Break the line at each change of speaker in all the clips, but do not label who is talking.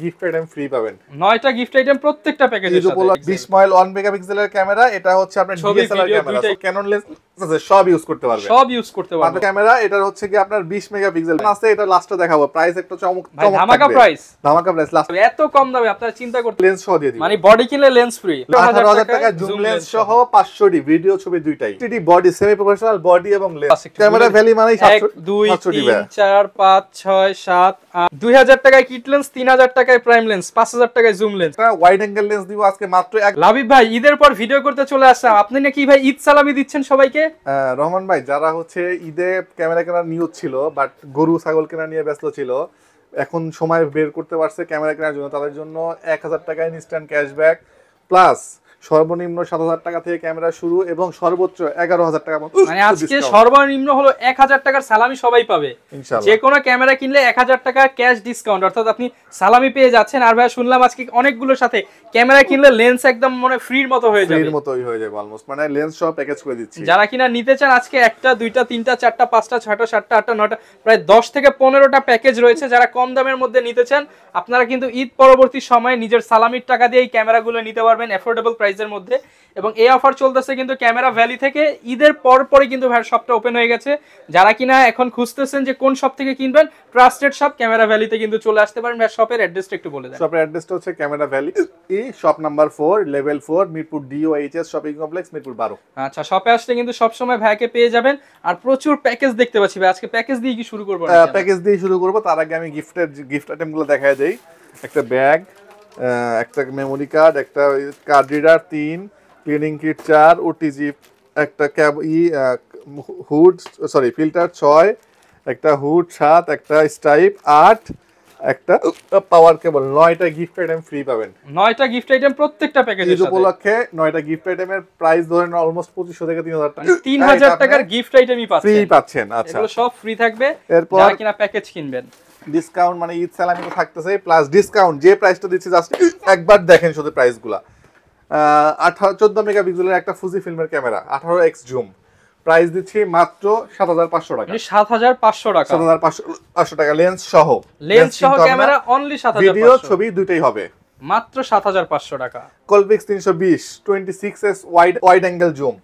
Gift item free পাবেন
9টা gift item প্রত্যেকটা প্যাকেজের সাথে
20 মডেল 1 মেগাপিক্সেলের ক্যামেরা এটা হচ্ছে আপনার ডিএসএলআর ক্যামেরা ক্যানন লেন্স আছে সব ইউজ করতে পারবেন ক্যামেরা এটা হচ্ছে কি আপনার 20 মেগাপিক্সেল আছে এটা লাস্টে দেখাবো প্রাইস একটা চমক
ধামাকা প্রাইস
লাস্ট
এত কম দামে আপনারা চিন্তা করতে
লেন্স সহ দিয়ে দিবেন
মানে বডি কিনলে লেন্স ফ্রি
18000 টাকা জুম লেন্স সহ 500 ডি ভিডিও ছবি দুইটাই টিডি বডি সেমি প্রফেশনাল বডি এবং লেন্স ক্যামেরা ভ্যালি মানে
1 2 3 4 5 6 7 8 2000 টাকায় কিট লেন্স 3000 টাকায় প্রাইম লেন্স 5000 টাকায় zoom lens
wide angle lens দিব আজকে মাত্র
লাবিব ভাই ঈদের পর ভিডিও করতে চলে আসলাম আপনি নাকি ভাই ঈদ সালামি দিচ্ছেন সবাইকে
রহমান ভাই যারা হচ্ছে ঈদে ক্যামেরা কেনার নিয়ত ছিল বাট গরু ছাগল কেনা নিয়ে ব্যস্ত ছিল এখন সময় বের করতে পারছে ক্যামেরা কেনার জন্য তাদের জন্য 1000 টাকা ইনস্ট্যান্ট ক্যাশব্যাক প্লাস সর্বনিম্ন 7000 টাকা থেকে ক্যামেরা শুরু এবং সর্বোচ্চ 11000 টাকা
মানে আজকে সর্বনিম্ন হলো 1000 টাকার সালামি সবাই পাবে ইনশাআল্লাহ যে কোনো ক্যামেরা কিনলে 1000 টাকা ক্যাশ ডিসকাউন্ট অর্থাৎ আপনি সালামি পেয়ে যাচ্ছেন আর ভাই শুনলাম আজকে অনেকগুলোর সাথে ক্যামেরা কিনলে লেন্স একদম মানে ফ্রির মতো হয়ে যাবে
ফ্রির মতোই হয়ে যাবে অলমোস্ট মানে লেন্স সহ প্যাকেজ করে দিচ্ছি
যারা কিনা নিতে চান আজকে একটা দুইটা তিনটা চারটা পাঁচটা ছয়টা সাতটা আটটা নয়টা প্রায় 10 থেকে 15টা প্যাকেজ রয়েছে যারা কম দামের মধ্যে নিতে চান আপনারা কিন্তু ঈদ পরবর্তী সময়ে নিজের সালামির টাকা দিয়ে এই ক্যামেরাগুলো নিতে পারবেন অ্যাফোর্ডেবল প্রাইসের মধ্যে এবং এই অফার চলতেছে কিন্তু ক্যামেরা ভ্যালি থেকে ঈদের পরপরই কিন্তু ভাই শপটা ওপেন হয়ে গেছে যারা কিনা এখন খুঁজতেছেন যে কোন শপ থেকে কিনবেন ট্রাস্টেড শপ ক্যামেরা ভ্যালিতে কিন্তু চলে আসতে পারেন ভাই শপের অ্যাড্রেসটা একটু বলে দেন
শপের অ্যাড্রেসটা হচ্ছে camera valley shop number 4 level 4 Mirpur DOHS shopping complex Mirpur 12
আচ্ছা শপে আসলে কিন্তু সব সময় ভাইকে পেয়ে যাবেন আর প্রচুর প্যাকেজ দেখতে পাচ্ছি ভাই আজকে প্যাকেজ দিয়ে কি শুরু করব
প্যাকেজ দিয়ে শুরু করব তার আগে আমি গিফট আইটেমগুলো দেখায় দেই একটা ব্যাগ একটা মেমোরি কার্ড একটা card reader 3 cleaning kit 4 OTG একটা ক্যাব হুড সরি ফিল্টার 6 একটা হুড 7 একটা স্ট্রাইপ 8 একটা পাওয়ার কেবল 9টা গিফট আইটেম ফ্রি পাবেন
9টা গিফট আইটেম প্রত্যেকটা প্যাকেজের সাথে
উপলক্ষে 9টা গিফট আইটেমের প্রাইস ধরেন অলমোস্ট 2500 থেকে 3000 টাকা
3000 টাকার গিফট আইটেমই
ফ্রি পাচ্ছেন আচ্ছা
এগুলো সব ফ্রি থাকবে যারা কিনা প্যাকেজ কিনবেন
ডিসকাউন্ট মানে ঈদ সালামি তো থাকতেছে প্লাস ডিসকাউন্ট যে প্রাইসটা দিচ্ছি জাস্ট একবার দেখেন শুধু প্রাইসগুলো 14 মেগাপিক্সেলের একটা ফুজি ফিল্মের ক্যামেরা 18x জুম প্রাইস দিচ্ছি মাত্র 7500 টাকা
7500 টাকা
7500 টাকা লেন্স সহ
ক্যামেরা অনলি 7500
ভিডিও ছবি দুটেই হবে
মাত্র 7500 টাকা
কলভিক্স 320 26s wide angle zoom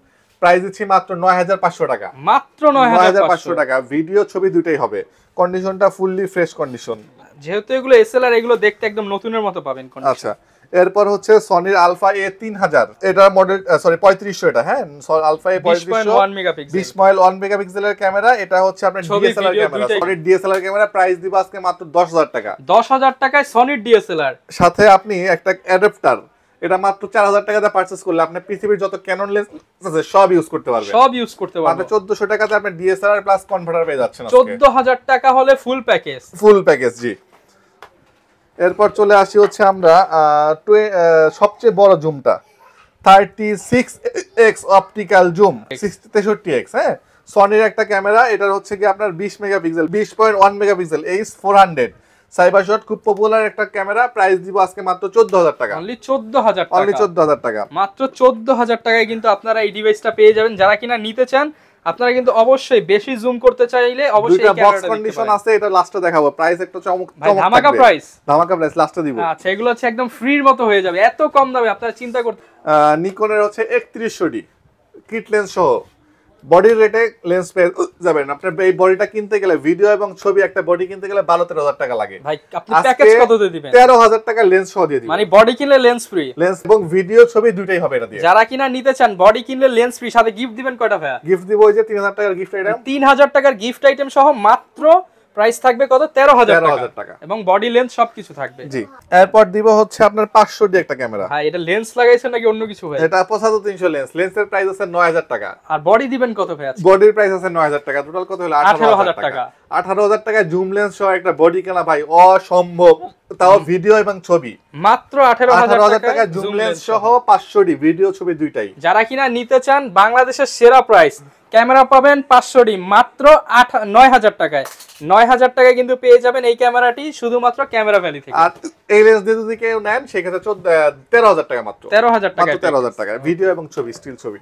price দিচ্ছি মাত্র 9500 টাকা
মাত্র
9500 টাকা ভিডিও ছবি দুটেই হবে কন্ডিশনটা ফুললি ফ্রেশ কন্ডিশন
যেহেতু এগুলো এসএলআর এগুলো দেখতে একদম নতুনের মতো পাবেন
আচ্ছা এরপর হচ্ছে সনির আলফা এ 3000 এটা মডেল সরি 3500 এটা হ্যাঁ আলফা এ 3500 20 মডেল 1 মেগাপিক্সেলের ক্যামেরা এটা হচ্ছে আপনার ডিএসএলআর ক্যামেরা সনির ডিএসএলআর ক্যামেরা প্রাইস দিব আজকে মাত্র 10000 টাকা
10000 টাকায় সনির ডিএসএলআর
সাথে আপনি একটা অ্যাডাপ্টার এটা মাত্র 4000 টাকাতে পারচেজ করলে আপনি পৃথিবীর যত ক্যানন লেন্স আছে সব ইউজ করতে পারবেন মাত্র 1400 টাকাতে আপনি ডিএসএলআর প্লাস কনভার্টার পেয়ে যাচ্ছেন
14000 টাকা হলে ফুল প্যাকেজ
জি এরপর চলে আসি হচ্ছে আমরা সবচেয়ে বড় জুমটা 36x অপটিক্যাল জুম 63x হ্যাঁ সনির একটা ক্যামেরা এটা হচ্ছে কি আপনার 20 megapixel 20.1 megapixel AX400 cyber shot খুব পপুলার একটা ক্যামেরা প্রাইস দিব আজকে মাত্র 14000 টাকা
অনলি 14000
টাকা
মাত্র 14000 টাকায় কিন্তু আপনারা এই ডিভাইসটা পেয়ে যাবেন যারা কিনা নিতে চান আপনারা কিন্তু অবশ্যই বেশি জুম করতে চাইলে অবশ্যই
এই ক্যামেরাটা বক্স কন্ডিশন আছে এটা লাস্টে দেখাবো প্রাইস একটা চমক
ধামাকা প্রাইস
লাস্টে দিব
আচ্ছা এগুলো হচ্ছে একদম ফ্রির মতো হয়ে যাবে এত কম দামে আপনারা চিন্তা করতে
নিকনের হচ্ছে 3100D কিট লেন্স সহ বডি রেটে লেন্স পেয়ে যাবেন আপনার এই বডিটা কিনতে গেলে ভিডিও এবং ছবি একটা বডি কিনতে গেলে 12-13000 টাকা লাগে
ভাই আপনি প্যাকেজ কত দিয়ে দিবেন
13000 টাকা লেন্স সহ দিয়ে দিবেন
মানে বডি কিনলে লেন্স ফ্রি
লেন্স এবং ভিডিও ছবি দুটেই হবে এটা দিয়ে
যারা কিনা নিতে চান বডি কিনলে লেন্স ফ্রি সাথে গিফট দিবেন কয়টা ভাই
গিফট দিব ওই যে 3000 টাকার গিফট আইটেম
3000 টাকার গিফট আইটেম সহ মাত্র প্রাইস থাকবে কত 13000 টাকা এবং বডি লেন্স সবকিছু থাকবে
জি এরপর দিব হচ্ছে আপনার 500 ডি একটা ক্যামেরা
ভাই এটা লেন্স লাগাইছেন নাকি অন্য কিছু ভাই
এটা 75300 লেন্স লেন্সের প্রাইস আছে 9000 টাকা
আর বডি দিবেন কত ভাই আজকে
বডির প্রাইস আছে 9000 টাকা টোটাল কত হলো 18000 টাকা 18000 টাকা জুম লেন্স সহ একটা বডি কেনা ভাই অসম্ভব তাও ভিডিও এবং ছবি
মাত্র 18000 টাকা
জুম লেন্স সহ 500 ডি ভিডিও ছবি দুইটাই
যারা কিনা নিতে চান বাংলাদেশের সেরা প্রাইস ক্যামেরা পাবেন 500 ডি মাত্র 9000 টাকায় 9000 টাকায় কিন্তু পেয়ে যাবেন এই ক্যামেরাটি শুধুমাত্র ক্যামেরা ভ্যালি থেকে
আর এই লেন্স দিয়ে যদি কেউ নেন সেক্ষেত্রে 13000 টাকা মাত্র
13000 টাকা
13000 টাকা ভিডিও এবং ছবি স্টিল ছবি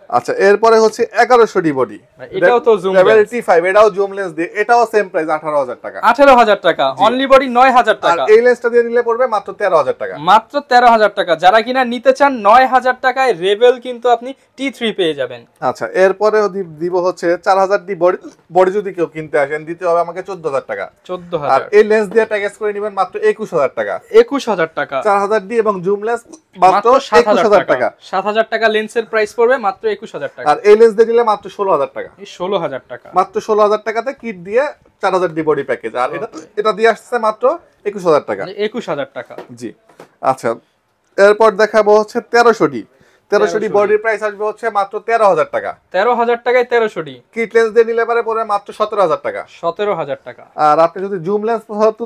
আচ্ছা এরপরে হচ্ছে 1100 ডি বডি,
এটাও তো জুম
লেভেল T5, এটাও জুম লেন্স দিয়ে, এটাও সেম প্রাইস 18000 টাকা।
18000 টাকা, অনলি বডি 9000 টাকা।
আর এই লেন্সটা দিয়ে নিলে পড়বে মাত্র 13000 টাকা,
মাত্র 13000 টাকা। যারা কিনা নিতে চান 9000 টাকায় রেবেল কিন্তু আপনি T3 পেয়ে যাবেন।
আচ্ছা এরপরে দিব হচ্ছে 4000 ডি বডি, যদি কেউ কিনতে আসেন দিতে হবে আমাকে 14000 টাকা।
14000।
আর এই লেন্স দিয়ে প্যাকেজ করে নেবেন মাত্র 21000 টাকা।
21000 টাকা।
4000 ডি এবং জুম লেন্স মাত্র 27000 টাকা।
7000 টাকা লেন্সের প্রাইস পড়বে মাত্র 21000 টাকা।
আর এই লেন্স দিয়ে নিলে মাত্র 16000 টাকা।
এই 16000 টাকা,
মাত্র 16000 টাকাতে কিট দিয়ে 4000 ডি বডি প্যাকেজ। আর এটা দিয়ে আসছে মাত্র 21000 টাকা।
21000 টাকা।
জি আচ্ছা এরপর দেখাবো হচ্ছে 1300 ডি। 1300 ডি বডির প্রাইস আসবে হচ্ছে মাত্র 13000 টাকা।
13000 টাকায় 1300 ডি।
কিট লেন্স দিয়ে নিলে পরে পড়বে মাত্র 17000 টাকা।
17000 টাকা।
আর আপনি যদি জুম লেন্স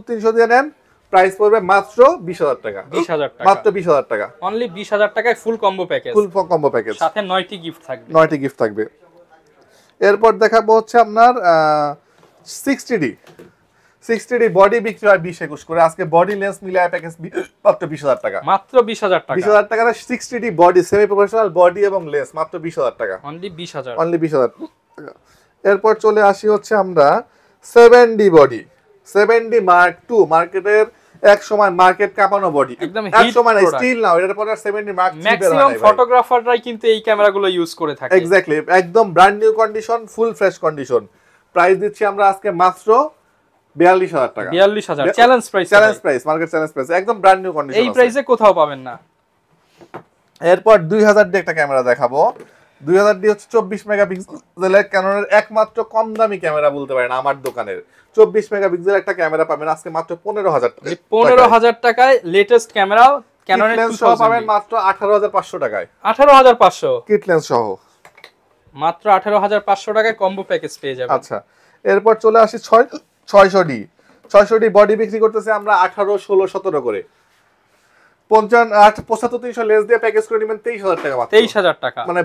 300 দিয়ে নেন প্রাইস পড়বে মাত্র 20000 টাকা।
20000 টাকা,
মাত্র 20000 টাকা।
অনলি 20000 টাকায় ফুল কম্বো প্যাকেজ।
ফুল কম্বো প্যাকেজ
সাথে 9টি গিফট থাকবে।
9টি গিফট থাকবে। এরপর দেখাবো হচ্ছে আপনার 60D। 60D বডি বিক্রি হয় 20-21 করে, আজকে বডি লেন্স মিলায় প্যাকেজ মাত্র 20000 টাকা।
মাত্র 20000 টাকা।
20000 টাকায় 60D body, semi professional body এবং লেন্স মাত্র 20000 টাকা।
অনলি 20000।
অনলি 20000 টাকা। এরপর চলে আসি হচ্ছে আমরা 7D বডি। 7D মার্ক 2 মার্কেটের এক সময় মার্কেট কাঁপানো বডি,
একদম
এক
হিট
সময় না,
প্রোডাক্ট।
স্টিল নাও, এর পরে 7D মার্ক 3 বের হয়
ম্যাক্সিমাম
নাই ভাই।
ফটোগ্রাফাররাই কিন্তু এই ক্যামেরাগুলো ইউজ করে থাকে।
এক্স্যাক্টলি, একদম brand new condition, full fresh condition. Price দিচ্ছি আমরা আজকে মাত্র 42000 টাকা।
42000 challenge price.
Challenge price, market challenge price, একদম ব্র্যান্ড নিউ কন্ডিশন।
এই প্রাইসে কোথাও পাবেন না।
এরপর 2000 ডি একটা ক্যামেরা দেখাবো। 2000 ডি হচ্ছে 24 মেগাপিক্সেলের ক্যাননের একমাত্র কম দামি ক্যামেরা বলতে পারেন আমার দোকানের। 24 মেগাপিক্সেল একটা ক্যামেরা পাবেন আজকে মাত্র 15000 টাকা।
15000 টাকায় লেটেস্ট ক্যামেরা ক্যাননের
কিট লেন্স সহ পাবেন মাত্র 18500 টাকায়।
18500
কিট লেন্স সহ
মাত্র 18500 টাকায় কম্বো প্যাকেজ পেয়ে যাবেন।
আচ্ছা এরপর চলে আসি 600D। 600D বডি বিক্রি করতেছে আমরা 18, 16, 17 করে। 75-300 লেন্স দিয়ে প্যাকেজ করে নেবেন 23000 টাকা মাত্র।
23000 টাকা।
মানে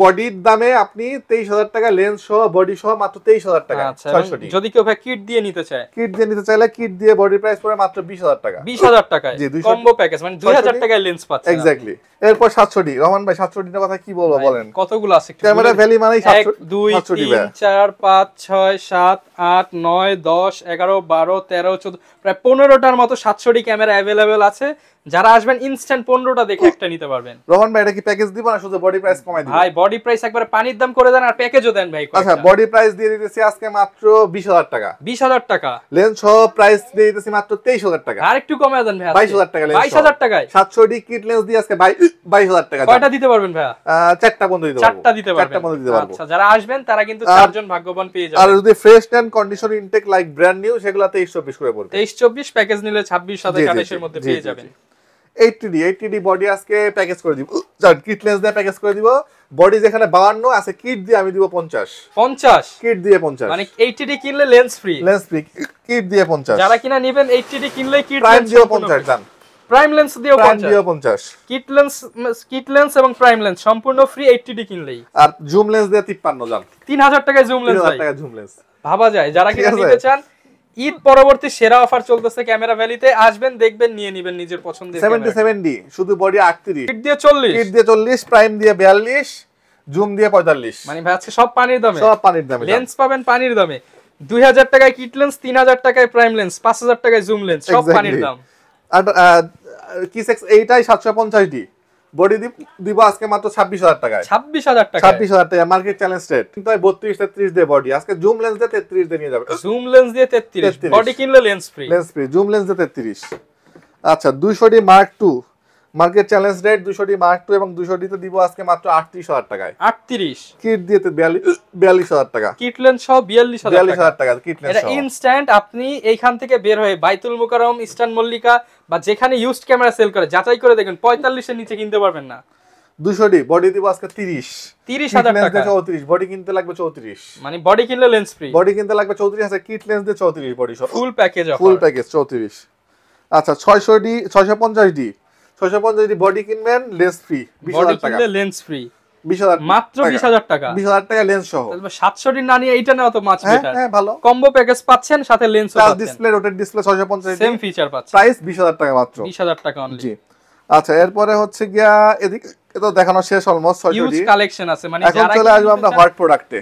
বডির দামে আপনি 23000 টাকা লেন্স সহ বডি সহ মাত্র 23000 টাকা।
আচ্ছা
600D
যদি কেউ ভাই কিট দিয়ে নিতে চায়,
কিট দিয়ে নিতে চাইলে কিট দিয়ে বডি প্রাইস পড়ে মাত্র 20000 টাকা।
20000 টাকায়
জি, 200
কম্বো প্যাকেজ, মানে 2000 টাকায় লেন্স পাচ্ছেন।
এক্স্যাক্টলি। এরপর 700D। রহমান ভাই 700D এর কথা কি বলবো বলেন?
কতগুলো আছে একটু
ক্যামেরা ভ্যালি মানেই
1 2 3 4 5 6 7 8 9 10 11 12 13 14 প্রায় 15টার মতো 700D ক্যামেরা अवेलेबल আছে। যারা আসবেন ইনস্ট্যান্ট 15টা দেখে একটা নিতে পারবেন।
রহমান ভাই এটা কি প্যাকেজ দিব না শুধু বডি প্রাইস কমাই দিব?
ভাই বডি প্রাইস একবারে পানির দাম করে দেন আর প্যাকেজও দেন ভাই।
আচ্ছা বডি প্রাইস দিয়ে দিতেছি আজকে মাত্র 20000 টাকা।
20000 টাকা।
লেন্স সহ প্রাইস দিয়ে দিতেছি মাত্র 23000 টাকা।
আর একটু কমায় দেন ভাই।
22000 টাকা লেন্স।
22000 টাকায়
700D কিট লেন্স দিয়ে আজকে 22000 টাকা।
কয়টা দিতে পারবেন ভাই?
4টা বন্ধ দিতে পারবো।
4টা দিতে পারবেন।
4টা বন্ধ দিতে পারবো।
আচ্ছা যারা আসবেন তারা কিন্তু 4 জন ভাগ্যবান পেয়ে যাবেন।
আর যদি fresh and condition intake like brand new সেগুলো 23-24 করে পড়বে।
23-24 প্যাকেজ নিলে 26 সাথে 28 এর মধ্যে পেয়ে যাবেন।
80D বডি আজকে প্যাকেজ করে দিব। কিট লেন্স দিয়ে প্যাকেজ করে দিব। বডি যেখানে 52 আছে কিট দিয়ে আমি দিব 50।
50
কিট দিয়ে 50
মানে 80D কিনলে lens free.
Lens free kit দিয়ে 50।
যারা কিনা নেবেন 80D কিনলে কিট
প্রাইম
লেন্স
দিও 50 দাম।
প্রাইম লেন্স দিও 50।
প্রাইম দিও 50।
কিট লেন্স এবং প্রাইম লেন্স সম্পূর্ণ ফ্রি 80D কিনলেই।
আর জুম লেন্স দিয়ে 53 দাম।
3000 টাকায় জুম লেন্স।
3000 টাকা জুম লেন্স
ভাবা যায়। যারা কিনা নিতে চান ঈদ পরবর্তী সেরা অফার চলতেছে ক্যামেরা ভ্যালিতে, আসবেন দেখবেন নিয়ে নেবেন নিজের পছন্দের ক্যামেরা।
77D শুধু বডি 38।
কিট দিয়ে 40,
কিট দিয়ে 40, প্রাইম দিয়ে 42, জুম দিয়ে 45।
মানে ভাই আজকে সব পানির দামে।
সব পানির দামে।
লেন্স পাবেন পানির দামে। 2000 টাকায় কিট লেন্স, 3000 টাকায় প্রাইম লেন্স, 5000 টাকায় জুম লেন্স, সব পানির দাম।
আর কিসেক্স এইটাই 750D বডি দিব আজকে মাত্র 26000 টাকায়।
26000 টাকা।
26000 টাকা মার্কেট চ্যালেঞ্জ রেট। কিন্তু 32-33 দিয়ে বডি আজকে জুম লেন্স দিয়ে 33 দিয়ে নিয়ে যাবে।
জুম লেন্স দিয়ে 33, বডি কিনলে lens free.
Lens free zoom lens দিয়ে 33। আচ্ছা 200D mark 2 market challenge rate. 200D mark 2 এবং 200D তে দিব আজকে মাত্র 38000 টাকায়।
38
কিট দিয়ে 42000 টাকা।
কিট লেন্স সহ 42000
টাকা কিট লেন্স
এটা
সহ।
ইনস্ট্যান্ট আপনি এইখান থেকে বের হয়ে বাইতুল মুকাররম, ইস্টার্ন মল্লিকা বা যেখানে ইউজড ক্যামেরা সেল করে যাচাই করে দেখেন 45 এর নিচে কিনতে পারবেন না।
200D বডি দিব আজকে
30000 টাকা।
34 বডি কিনতে লাগবে 34।
মানে বডি কিনলে লেন্স ফ্রি।
বডি কিনতে লাগবে 34 আছে কিট লেন্স দিয়ে 34 বডি সহ।
Full package offer.
Full package 34। আচ্ছা 650D বডি কিনবেন লেন্স ফ্রি 20000 টাকা।
কিনলে লেন্স ফ্রি
20000
মাত্র 20000 টাকা।
20000 টাকা লেন্স সহ।
তাহলে 700D না নিয়ে এইটা নেওয়া তো মাছ বেটার।
হ্যাঁ ভালো
কম্বো প্যাকেজ পাচ্ছেন সাথে লেন্সও
টাচ
পাচ্ছেন।
Display rotate display 650D
same feature পাচ্ছেন।
প্রাইস 20000 টাকা মাত্র।
20000 টাকা অনলি।
জি আচ্ছা এরপরে হচ্ছে গিয়া এদিকে তো দেখানো শেষ অলমোস্ট 6
হিউজ
ডি
কালেকশন আছে, মানে
এখন
যারা
চলে আসবো আমরা হট প্রোডাক্টে।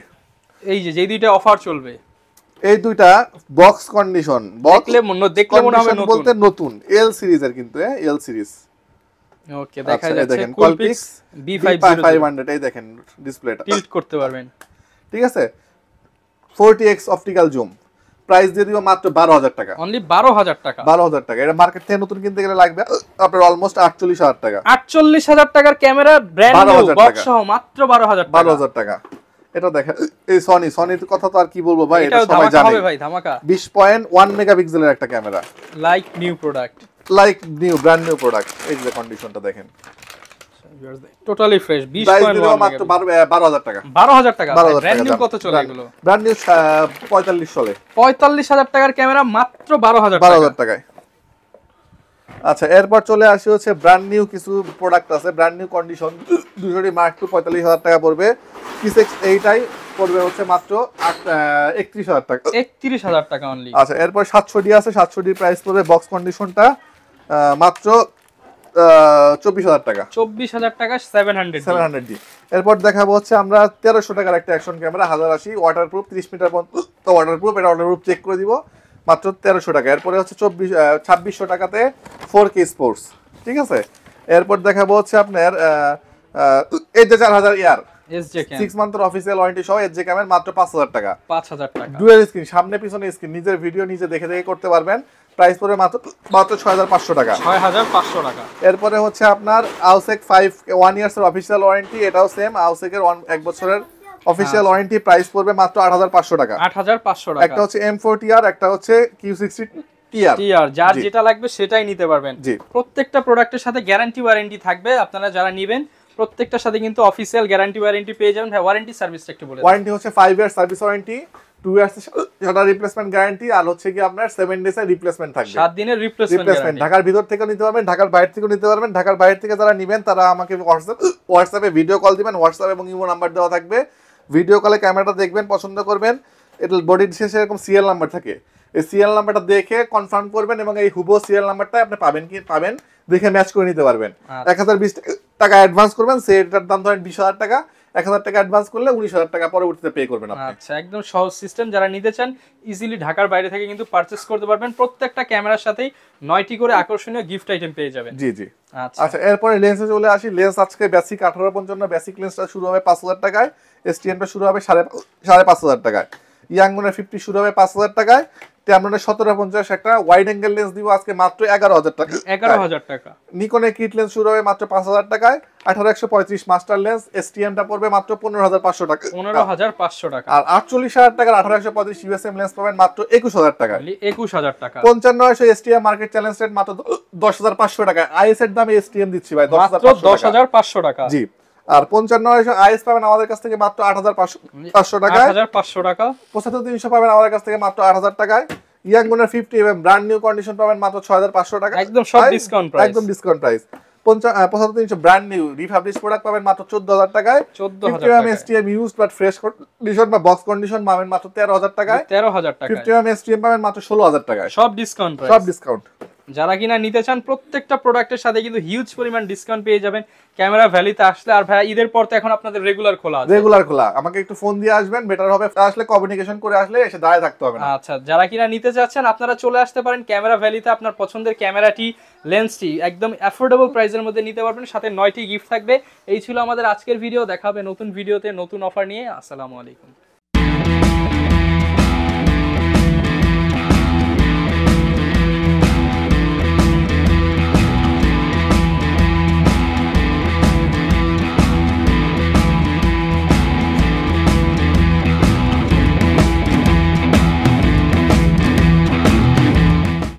এই যে দুইটা অফার চলবে,
এই দুইটা বক্স কন্ডিশন,
দেখলে মনে হবে নতুন,
বলতে নতুন এল সিরিজের, কিন্তু এল সিরিজ।
ওকে দেখা যাচ্ছে
দেখেন
Coolpix
B500, এই দেখেন ডিসপ্লেটা
টিল্ট করতে পারবেন,
ঠিক আছে। 40x অপটিক্যাল জুম, প্রাইস দিয়ে দিব মাত্র 12000 টাকা,
অনলি 12000 টাকা।
12000 টাকা। এটা মার্কেট থেকে নতুন কিনতে গেলে লাগবে আপনার অলমোস্ট 48000 টাকা।
48000 টাকার ক্যামেরা ব্র্যান্ড নিউ বক্স সহ মাত্র 12000 টাকা।
12000 টাকা। এটা দেখেন এই সনির কথা তো আর কি বলবো ভাই, এটা সবাই জানে
হবে ভাই, ধামাকা।
20.1 মেগাপিক্সেলের একটা camera,
like new product,
brand new product. এই যে কন্ডিশনটা দেখেন,
টোটালি ফ্রেশ। 20.1
মাত্র 12000 টাকা।
12000 টাকা। ব্র্যান্ড নিউ কত চলে এগুলো?
ব্র্যান্ড নিউ 45 চলে।
45000 টাকার ক্যামেরা মাত্র 12000
টাকায়। আচ্ছা এরপর চলে আসি হচ্ছে ব্র্যান্ড নিউ কিছু প্রোডাক্ট আছে, brand new condition 200 mark to 45000 টাকা পড়বে। P6 এইটাই পড়বে হচ্ছে মাত্র 31000 টাকা।
31000 টাকা অনলি।
আচ্ছা এরপর 700D আছে, 700D প্রাইস পড়বে বক্স কন্ডিশনটা মাত্র 24000 টাকা।
24000 টাকা 700D।
এরপর দেখাবো হচ্ছে আমরা 1300 টাকার একটা অ্যাকশন ক্যামেরা 1080 ওয়াটারপ্রুফ, 30 মিটার পর্যন্ত ওয়াটারপ্রুফ। এটা ওয়াটারপ্রুফ চেক করে দিব মাত্র 1300 টাকা। এরপরে হচ্ছে 2600 টাকাতে 4K স্পোর্টস, ঠিক আছে। এরপর দেখাবো হচ্ছে আপনার এজে 4000 ইয়ার
এসজে ক্যাম
6 মান্থের অফিসিয়াল ওয়ারেন্টি সহ এজে ক্যামের মাত্র 5000 টাকা।
5000 টাকা।
ডুয়াল স্ক্রিন, সামনে পিছনে স্ক্রিন, নিজের ভিডিও নিজে দেখে দেখে করতে পারবেন। প্রাইস পড়বে মাত্র 6500 টাকা।
6500 টাকা।
এরপরে হচ্ছে আপনার আউসেক 5 1 ইয়ার্স এর অফিসিয়াল ওয়ারেন্টি, এটাও সেম আউসেকের 1 বছরের অফিসিয়াল ওয়ারেন্টি। প্রাইস পড়বে মাত্র 8500 টাকা।
8500 টাকা।
একটা হচ্ছে M40R, একটা হচ্ছে Q60TR।
যার যেটা লাগবে সেটাই নিতে পারবেন।
জি।
প্রত্যেকটা প্রোডাক্টের সাথে গ্যারান্টি ওয়ারেন্টি থাকবে। আপনারা যারা নেবেন প্রত্যেকটার সাথে কিন্তু অফিসিয়াল গ্যারান্টি ওয়ারেন্টি পেয়ে যাবেন। ভাই ওয়ারেন্টি সার্ভিসটা একটু বলে দিন।
ওয়ারেন্টি হচ্ছে 5 ইয়ার সার্ভিস ওয়ারেন্টি, 2 ইয়ার্স সেটা রিপ্লেসমেন্ট গ্যারান্টি, আর হচ্ছে কি আপনার 7 ডেজ এর রিপ্লেসমেন্ট থাকবে।
7 দিনের রিপ্লেসমেন্ট গ্যারান্টি।
ঢাকার ভিতর থেকেও নিতে পারবেন, ঢাকার বাইরে থেকেও নিতে পারবেন। ঢাকার বাইরে থেকে যারা নেবেন তারা আমাকে হোয়াটসঅ্যাপে ভিডিও কল দিবেন, হোয়াটসঅ্যাপ এবং ইমো নাম্বার দেওয়া থাকবে। ভিডিও কলে ক্যামেরাটা দেখবেন, পছন্দ করবেন। এটা বডির শেষে এরকম সিএল নাম্বার থাকে, এই সিএল নাম্বারটা দেখে কনফার্ম করবেন এবং এই হুবহু সিএল নাম্বারটা আপনি পাবেন দেখে ম্যাচ করে নিতে পারবেন। 1020 টাকা অ্যাডভান্স করবেন, সেটার দাম ধরেন 20000 টাকা। 1000 টাকা অ্যাডভান্স করলে 19000 টাকা পরবর্তীতে পে করবেন আপনি।
আচ্ছা একদম সহজ সিস্টেম। যারা নিতে চান ইজিলি ঢাকার বাইরে থেকে কিন্তু পারচেজ করতে পারবেন। প্রত্যেকটা ক্যামেরার সাথেই 9টি করে আকর্ষণীয় গিফট আইটেম পেয়ে যাবেন।
জি জি। আচ্ছা এরপরে লেন্সে চলে আসি। লেন্স আজকে বেসিক 1855 বেসিক লেন্সটা শুরু হবে 5000 টাকায়, এসটিএমটা শুরু হবে 5500 টাকায়, ইয়াংমনের 50 শুরু হবে 5000 টাকায়, ট্যামরনের 1750 একটা ওয়াইড অ্যাঙ্গেল লেন্স দিব আজকে মাত্র 11000 টাকা।
11000 টাকা।
নিকনের কিট লেন্স শুরু হবে মাত্র 5000 টাকায়, 18135 মাস্টার লেন্স, এসটিএমটা পড়বে মাত্র 15500 টাকা।
15500 টাকা।
আর 48000 টাকার 18135 ইউএসএম লেন্স পাবেন মাত্র 21000 টাকায়।
21000 টাকা।
5500 এসটিএম মার্কেট চ্যালেঞ্জ রেট মাত্র 10500 টাকায়। আইএস এর দামে এসটিএম দিচ্ছি ভাই
10500 টাকা।
জি। আর 5500 আইএস পাবেন আমাদের কাছ থেকে মাত্র 8500 টাকায়।
8500 টাকা।
75300 পাবেন আমাদের কাছ থেকে মাত্র 8000 টাকায়। ইয়াংমনের 50 এবং ব্র্যান্ড নিউ কন্ডিশন পাবেন মাত্র 6500 টাকা।
একদম সব ডিসকাউন্ট প্রাইস।
একদম discount price. 75300 brand new refurbished product পাবেন মাত্র 14000 টাকায়।
14000
50 STM used but fresh condition বা বক্স কন্ডিশন পাবেন মাত্র 13000 টাকায়।
13000 টাকায়।
50 এসটিএম পাবেন মাত্র 16000 টাকায়।
সব ডিসকাউন্ট প্রাইস।
সব ডিসকাউন্ট।
যারা কিনা নিতে চান প্রত্যেকটা প্রোডাক্টের সাথে কিন্তু হিউজ পরিমাণ ডিসকাউন্ট পেয়ে যাবেন ক্যামেরা ভ্যালিতে আসলে। আর ভাই ঈদের পর তো এখন আপনাদের রেগুলার খোলা আছে।
রেগুলার খোলা, আমাকে একটু ফোন দিয়ে আসবেন, বেটার হবে। আসলে কমিউনিকেশন করে আসলে এসে দাঁড়িয়ে থাকতে হবে না।
আচ্ছা যারা কিনা নিতে চাচ্ছেন আপনারা চলে আসতে পারেন ক্যামেরা ভ্যালিতে। আপনার পছন্দের ক্যামেরাটি লেন্সটি একদম অ্যাফোর্ডেবল প্রাইসের মধ্যে নিতে পারবেন, সাথে 9টি গিফট থাকবে। এই ছিল আমাদের আজকের ভিডিও। দেখা হবে নতুন ভিডিওতে নতুন অফার নিয়ে। আসসালামু আলাইকুম।